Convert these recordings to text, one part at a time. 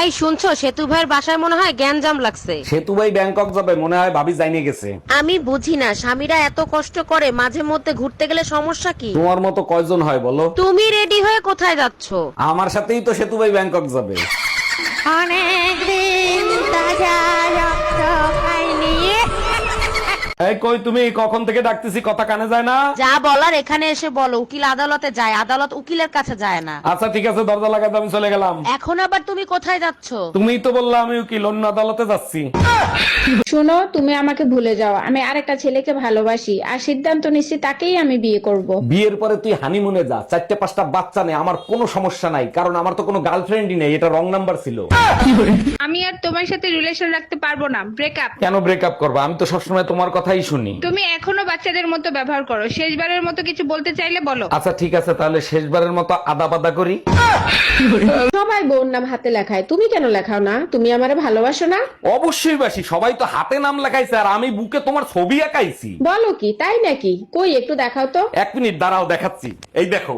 এই শুনছো, সেতু ভাইয়ের বাসায় মনে হয় গ্যাঞ্জাম লাগছে। সেতু ভাই ব্যাংকক যাবে, মনে হয় ভাবি জাইনে গেছে। আমি বুঝি না, স্বামীরা এত কষ্ট করে, মাঝে মধ্যে ঘুরতে গেলে সমস্যা কি? তোমার মতো কয়জন হয় বলো? তুমি রেডি হয়ে কোথায় যাচ্ছো? আমার সাথেই তো সেতু ভাই ব্যাংকক যাবে। অনেকদিন তাজা রক্ত খাইনি। এই কই তুমি? কখন থেকে ডাকতেছি, কথা কানে যায় না? যা বলার এখানে এসে বলো। উকিল আদালতে যায়, আদালত উকিলের কাছে যায় না। আচ্ছা ঠিক আছে, দরজা লাগাতে আমি চলে গেলাম। এখন আবার তুমি কোথায় যাচ্ছো? তুমিই তো বললা আমি উকিল, অন্য আদালতে যাচ্ছি। শোনো, তুমি আমাকে ভুলে যাও। আমি আরেকটা ছেলেকে ভালোবাসি আর সিদ্ধান্ত নিচ্ছি তাকেই আমি বিয়ে করব। বিয়ের পরে তুই হানিমুনে যা, 4-5টা বাচ্চা নেই, আমার কোনো সমস্যা নাই, কারণ আমার তো কোনো গার্লফ্রেন্ডই নেই, এটা রং নাম্বার ছিল। আমি আর তোমার সাথে রিলেশন রাখতে পারবো না, ব্রেকআপ। কেন ব্রেকআপ করবো? আমি তো সবসময় তোমার কথাই শুনি। তুমি এখনো বাচ্চাদের মতো ব্যবহার করো। শেষবারের মতো কিছু বলতে চাইলে বলো। আচ্ছা ঠিক আছে, তাহলে শেষবারের মতো আদা বাদা করি। সবাই বোন নাম হাতে লেখায়, তুমি কেন লেখাও না? তুমি আমারে ভালোবাসো না? অবশ্যই বাসি, সবাই তো হাতে নাম লেখাইছে আর আমি বুকে তোমার ছবি আঁকাইছি। বলো কি, তাই নাকি? কই একটু দেখাও তো। 1 মিনিট দাঁড়াও, দেখাচ্ছি, এই দেখো।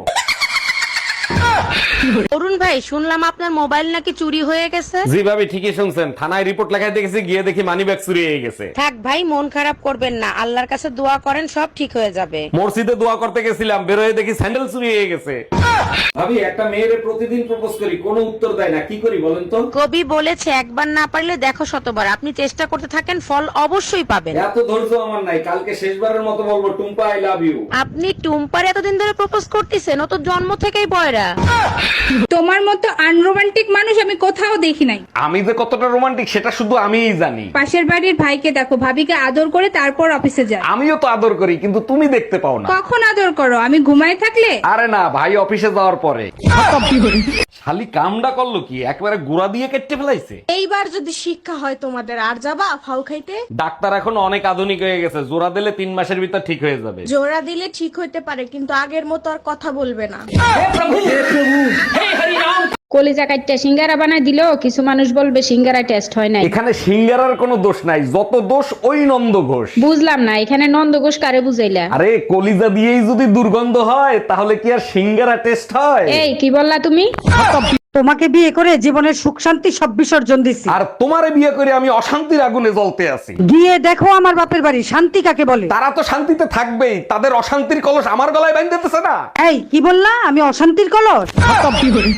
অরুণ ভাই, শুনলাম আপনার মোবাইল নাকি চুরি হয়ে গেছে। জি ভাবি, ঠিকই শুনছেন, থানায় রিপোর্ট লেখাই দেখেছি, গিয়ে দেখি মানিব্যাগ চুরি হয়ে গেছে। থাক ভাই, মন খারাপ করবেন না, আল্লাহর কাছে দোয়া করেন, সব ঠিক হয়ে যাবে। মসজিদে দোয়া করতে গেছিলাম, বেরোয় দেখি স্যান্ডেল চুরি হয়ে গেছে। ভাবি, একটা মেয়েরে প্রতিদিন প্রপোজ করি, কোনো উত্তর দেয় না, কি করি বলেন তো? কবি বলেছে, একবার না পারলে দেখো শতবার। আপনি চেষ্টা করতে থাকেন, ফল অবশ্যই পাবেন। এত ধৈর্য আমার নাই, কালকে শেষবারের মতো বলবো, টুম্পা আই লাভ ইউ। আপনি টুম্পার এতদিন ধরে প্রপোজ করতেছেন, ও তো জন্ম থেকেই বয়রা। তোমার মতো আনরোমান্টিক মানুষ আমি কোথাও দেখি নাই। আমি যে কতটা রোমান্টিক সেটা শুধু আমিই জানি। পাশের বাড়ির ভাইকে দেখো, ভাবিকে আদর করে তারপর অফিসে যায়। আমিও তো আদর করি, কিন্তু তুমি দেখতে পাও না। কখন আদর করো? আমি ঘুমায় থাকলে? আরে না, ভাই অফিসে যাওয়ার পরে। শালি কামডা করলো কি, একবারে গুড়া দিয়ে কেটে ফেলাইছে। এইবার যদি শিক্ষা হয় তোমাদের, আর যাবা ফাউ খাইতে? ডাক্তার এখন অনেক আধুনিক হয়ে গেছে, জোড়া দিলে 3 মাসের ভিতর ঠিক হয়ে যাবে। জোড়া দিলে ঠিক হইতে পারে, কিন্তু আগের মতো আর কথা বলবে না। কলিজা কাটটা সিঙ্গারা বানায় দিলো, কিছু মানুষ বলবে সিঙ্গারা টেস্ট হয় নাই। এখানে সিঙ্গারার কোনো দোষ নাই, যত দোষ ওই নন্দ ঘোষ। বুঝলাম না, এখানে নন্দ ঘোষ কারে বুঝাইলা? আরে কলিজা দিয়েই যদি দুর্গন্ধ হয়, তাহলে কি আর সিঙ্গারা টেস্ট হয়? এই কি বললা তুমি? তোমাকে বিয়ে করে জীবনের সুখ শান্তি সব বিসর্জন দিছি। আর তোমারে বিয়ে করে আমি অশান্তির আগুনে জ্বলতে আছি। গিয়ে দেখো আমার বাপের বাড়ি, শান্তি কাকে বলে। তারা তো শান্তিতে থাকবেই, তাদের অশান্তির কলস আমার গলায় বাঁধতেছে না। এই কি বললা? আমি অশান্তির কলস?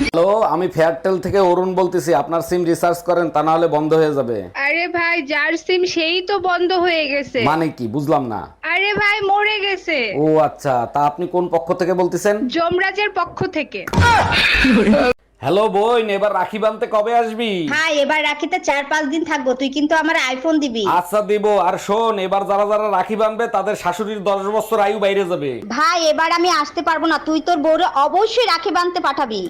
হ্যালো, আমি ফেয়ারটেল থেকে অরুণ বলতেছি, আপনার সিম রিচার্জ করেন, তা না হলে বন্ধ হয়ে যাবে। আরে ভাই, যার সিম সেই তো বন্ধ হয়ে গেছে। মানে কি বুঝলাম না। আরে ভাই, মরে গেছে। ও আচ্ছা, তা আপনি কোন পক্ষ থেকে বলতেছেন? যমরাজের পক্ষ থেকে। হ্যালো বোন, এবার রাখি বাঁধতে কবে আসবি? হ্যাঁ, এবার রাখিতে 4-5 দিন থাকবো। তুই কিন্তু আমার আইফোন দিবি। আচ্ছা দিব। আর শোন, এবার যারা যারা রাখি বাঁধবে তাদের শাশুড়ির 10 বছর আয়ু বাইরে যাবে। ভাই, এবার আমি আসতে পারবো না। তুই তোর বউরে অবশ্যই রাখি বাঁধতে পাঠাবি।